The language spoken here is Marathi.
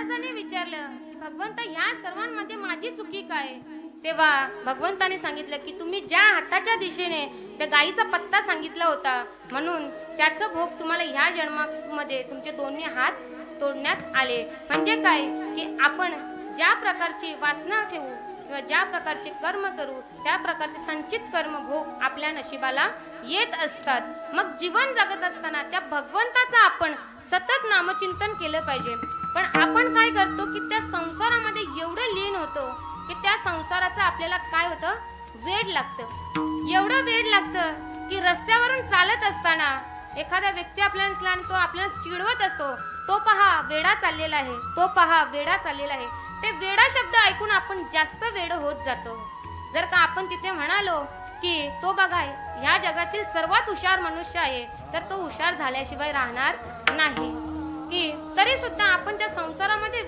महाराजांनी विचारलं, भगवंत ह्या सर्वांमध्ये माझी चुकी काय? तेव्हा भगवंताने सांगितलं की तुम्ही ज्या हाताच्या दिशेने त्या गायीचा पत्ता सांगितला होता, म्हणून त्याचं भोग तुम्हाला ह्या जन्मामध्ये तुमचे दोन्ही हात तोडण्यात आले. म्हणजे काय की आपण ज्या प्रकारची वासना ठेवू किंवा ज्या प्रकारचे कर्म करू, त्या प्रकारचे संचित कर्म भोग आपल्या नशिबाला येत असतात. मग जीवन जगत असताना त्या भगवंताचं आपण सतत नामचिंतन केलं पाहिजे. पण आपण काय करतो की त्या संसारामध्ये एवढं लीन होतो की त्या संसाराचं आपल्याला काय होतं, वेड लागतं. एवढं वेड लागतं की रस्त्यावरून चालत असताना एखादा व्यक्ती आपल्याला दिसला आणि तो आपल्याला चिडवत असतो, तो पहा वेडा चाललेला आहे, तो पहा वेडा चाललेला आहे. ते वेडा शब्द ऐकून आपण जास्त वेड होत जातो. जर का आपण तिथे म्हणालो की तो बघा ह्या जगातील सर्वात हुशार मनुष्य आहे, तर तो हुशार झाल्याशिवाय राहणार नाही. की तरी सुद्धा आपण त्या संसारामध्ये